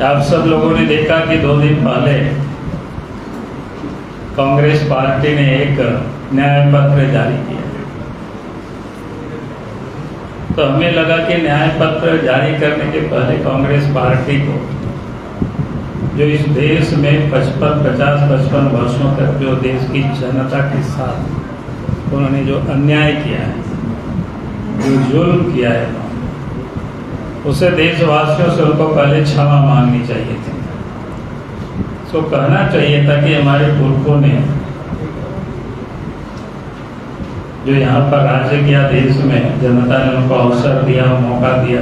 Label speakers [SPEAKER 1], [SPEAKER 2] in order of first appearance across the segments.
[SPEAKER 1] आप सब लोगों ने देखा कि 2 दिन पहले कांग्रेस पार्टी ने एक न्याय पत्र जारी किया। तो हमें लगा कि न्याय पत्र जारी करने के पहले कांग्रेस पार्टी को जो इस देश में 55 वर्षों तक जो देश की जनता के साथ उन्होंने जो अन्याय किया है, जो जुल्म किया है, उसे देशवासियों से उनको पहले क्षमा मांगनी चाहिए थी। सो कहना चाहिए था कि हमारे पुरखों ने जो यहाँ पर राज्य किया, देश में जनता ने उनको अवसर दिया, मौका दिया,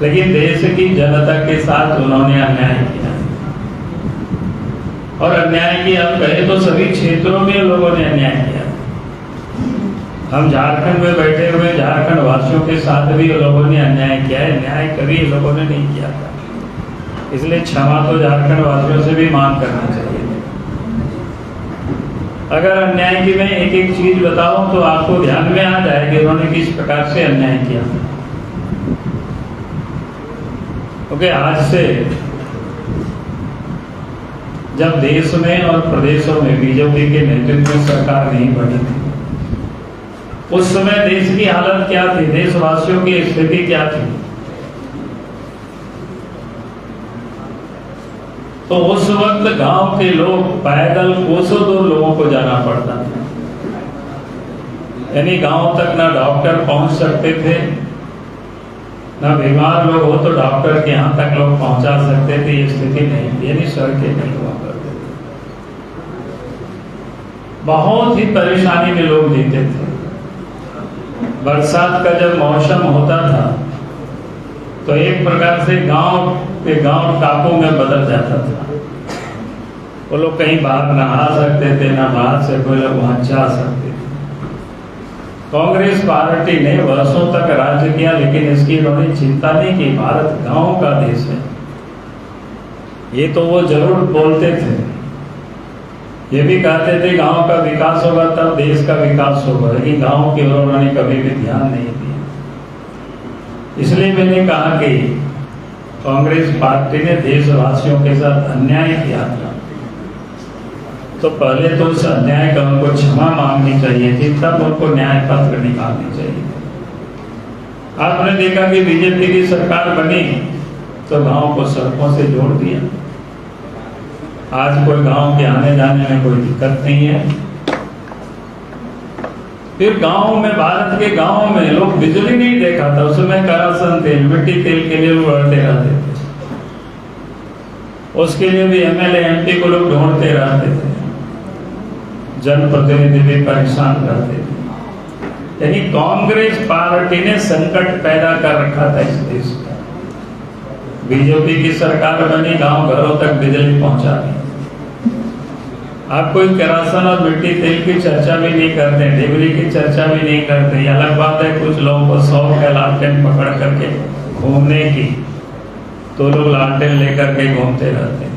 [SPEAKER 1] लेकिन देश की जनता के साथ उन्होंने अन्याय किया। और अन्याय की आप कहें तो सभी क्षेत्रों में लोगों ने अन्याय किया। हम झारखंड में बैठे हुए झारखंड वासियों के साथ भी लोगों ने अन्याय किया है। न्याय कभी लोगों ने नहीं किया था, इसलिए क्षमा तो झारखंड वासियों से भी मांग करना चाहिए। अगर अन्याय की मैं एक एक चीज बताऊं तो आपको ध्यान में आ जाएगी उन्होंने किस प्रकार से अन्याय किया। क्योंकि आज से जब देश में और प्रदेशों में बीजेपी के नेतृत्व में सरकार नहीं बनी थी, उस समय देश की हालत क्या थी, देशवासियों की स्थिति क्या थी। तो उस वक्त गांव के लोग पैदल कोसों दूर लोगों को जाना पड़ता था। यानी गांव तक ना डॉक्टर पहुंच सकते थे, ना बीमार लोग हो तो डॉक्टर के यहां तक लोग पहुंचा सकते थे। ये स्थिति नहीं थी, यानी सड़कें नहीं हुआ करते थे। बहुत ही परेशानी में लोग जीते थे। बरसात का जब मौसम होता था तो एक प्रकार से गांव टापू में बदल जाता था। वो लोग कहीं बाहर नहा सकते थे, ना बाहर से कोई लोग वहां जा सकते थे। कांग्रेस पार्टी ने वर्षों तक राज्य किया, लेकिन इसकी उन्होंने चिंता नहीं की। भारत गांव का देश है, ये तो वो जरूर बोलते थे। ये भी कहते थे गांव का विकास होगा तब देश का विकास होगा, लेकिन गांव की ओर उन्होंने कभी भी ध्यान नहीं दिया। इसलिए मैंने कहा कि कांग्रेस पार्टी ने देशवासियों के साथ अन्याय किया था, तो पहले तो उस अन्याय का उनको क्षमा मांगनी चाहिए थी, तब उनको न्याय पत्र निकालनी चाहिए। आपने देखा कि बीजेपी की सरकार बनी तो गांव को सड़कों से जोड़ दिया। आज कोई गांव के आने जाने में कोई दिक्कत नहीं है। फिर गांव में, भारत के गांव में लोग बिजली नहीं देखा था, उसमें करासन तेल, मिट्टी तेल के लिए लड़ते रहते थे। उसके लिए भी एमएलए एमपी को लोग ढूंढते रहते थे, जनप्रतिनिधि भी परेशान रहते थे। यानी कांग्रेस पार्टी ने संकट पैदा कर रखा था इस देश का। बीजेपी की सरकार बनी, गांव घरों तक बिजली पहुंचा दी। आप कोई केरोसिन और मिट्टी तेल की चर्चा भी नहीं करते, डिबरी की चर्चा भी नहीं करते। ये अलग बात है कुछ लोगों को शौक है लालटेन पकड़ करके घूमने की, तो लोग लालटेन लेकर के घूमते रहते हैं।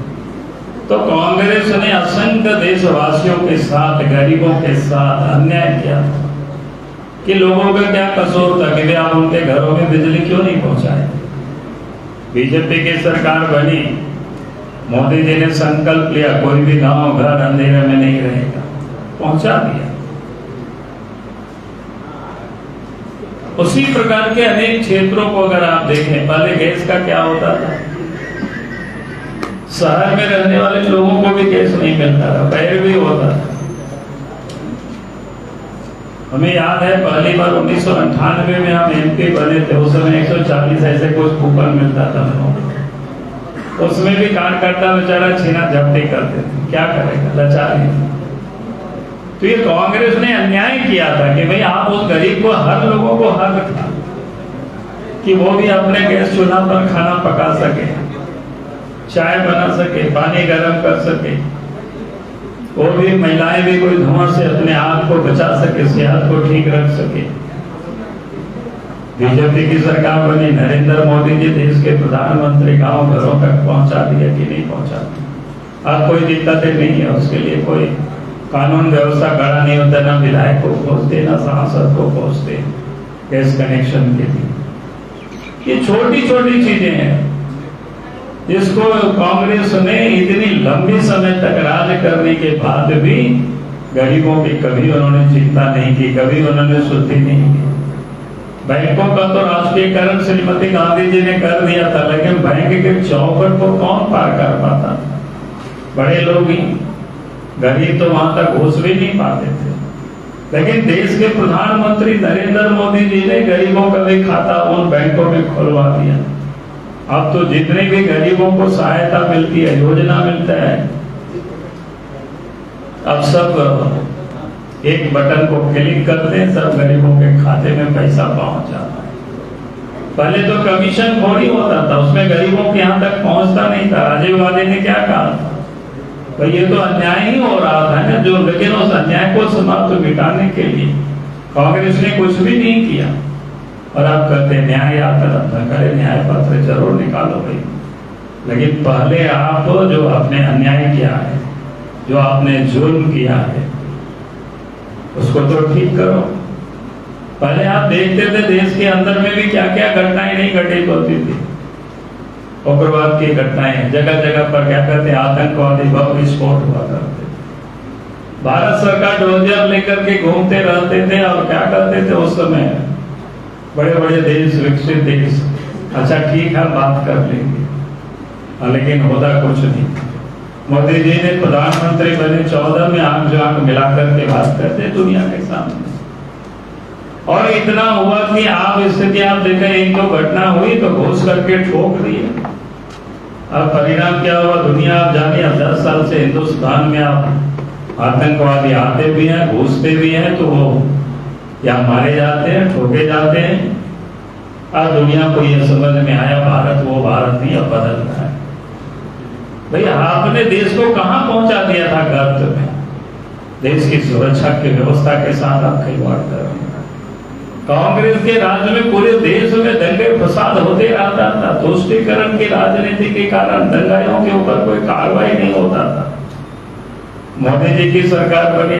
[SPEAKER 1] तो कांग्रेस ने असंख्य देशवासियों के साथ, गरीबों के साथ अन्याय किया कि लोगों का क्या कसूर था कि आप उनके घरों में बिजली क्यों नहीं पहुंचाए। बीजेपी की सरकार बनी, मोदी जी ने संकल्प लिया कोई भी गांव घर अंधेरे में नहीं रहेगा, पहुंचा दिया। उसी प्रकार के अनेक क्षेत्रों को अगर आप देखें, पहले गैस का क्या होता था, शहर में रहने वाले लोगों को भी गैस नहीं मिलता था, पैर भी होता था। हमें याद है पहली बार 1998 में हम एमपी बने थे, उस समय 140 ऐसे कुछ कूपन मिलता था लोगों को। उसमें भी कार्यकर्ता बेचारा छीना झपटी करते थे, क्या करेगा, लाचारी। तो ये कांग्रेस ने अन्याय किया था कि भाई आप उस गरीब को, हर लोगों को हक था कि वो भी अपने गैस चूल्हा पर खाना पका सके, चाय बना सके, पानी गर्म कर सके। वो भी महिलाएं भी कोई धुआं से अपने आप को बचा सके, सेहत को ठीक रख सके। बीजेपी की सरकार बनी, नरेंद्र मोदी जी देश के प्रधानमंत्री, गांव घरों तक पहुंचा दिया कि नहीं पहुंचा। अब कोई दिक्कतें नहीं है, उसके लिए कोई कानून व्यवस्था खड़ा नहीं होता, ना विधायक को पहुंचते, ना सांसद को पहुंचते गैस कनेक्शन के लिए। ये छोटी छोटी चीजें हैं। जिसको कांग्रेस ने इतनी लंबी समय तक राज करने के बाद भी गरीबों की कभी उन्होंने चिंता नहीं की, कभी उन्होंने शुद्धि नहीं की। बैंकों का तो राष्ट्रीयकरण श्रीमती गांधी जी ने कर दिया था, लेकिन बैंक के चौखट को कौन पार कर पाता था? बड़े लोग ही, गरीब तो वहां तक घुस भी नहीं पाते थे। लेकिन देश के प्रधानमंत्री नरेंद्र मोदी जी ने गरीबों का भी खाता उन बैंकों में खुलवा दिया। अब तो जितने भी गरीबों को सहायता मिलती है, योजना मिलता है, अब सब एक बटन को क्लिक करते हैं, सब गरीबों के खाते में पैसा पहुंच जाता है। पहले तो कमीशन थोड़ी होता था, उसमें गरीबों के यहां तक पहुंचता नहीं था। राजीव गांधी ने क्या कहा था, भाई ये तो अन्याय ही हो रहा था ना जो, लेकिन उस अन्याय को समाप्त मिटाने के लिए कांग्रेस ने कुछ भी नहीं किया। और आप कहते हैं न्याय यात्रा, करे न्याय पत्र जरूर निकालो भाई, लेकिन पहले आप जो आपने अन्याय किया है, जो आपने जुल्म किया है, उसको तो ठीक करो। पहले आप देखते थे देश के अंदर में भी क्या क्या घटनाएं नहीं घटित होती थी। उग्रवाद की घटनाएं जगह जगह पर, क्या कहते हैं, आतंकवादी बम विस्फोट हुआ करते। भारत सरकार डोजर लेकर के घूमते रहते थे और क्या करते थे उस समय, बड़े बड़े देश, विकसित देश, अच्छा ठीक है बात कर लेंगे, लेकिन होता कुछ नहीं। मोदी जी ने प्रधानमंत्री बने 14 में आंख जो आंख मिलाकर के बात करते दुनिया के सामने, और इतना हुआ कि आप स्थिति आप देखें, एक तो घटना हुई तो घुस करके ठोक दिए। अब परिणाम क्या हुआ दुनिया आप जानिए। अब 10 साल से हिंदुस्तान में आप आतंकवादी आते भी हैं, घुसते भी हैं, तो वो या मारे जाते हैं, ठोके जाते हैं। अब दुनिया को यह समझ में आया भारत वो भारत नहीं, अब बदल रहा है। भैया आपने देश को कहां पहुंचा दिया था, गर्त में। देश की सुरक्षा की व्यवस्था के साथ आप खिलवाड़ कर रहे हैं। कांग्रेस के राज में पूरे देश में दंगे फसाद होते रहता था। तुष्टीकरण की राजनीति के कारण दंगाइयों के ऊपर कोई कार्रवाई नहीं होता था। मोदी जी की सरकार बनी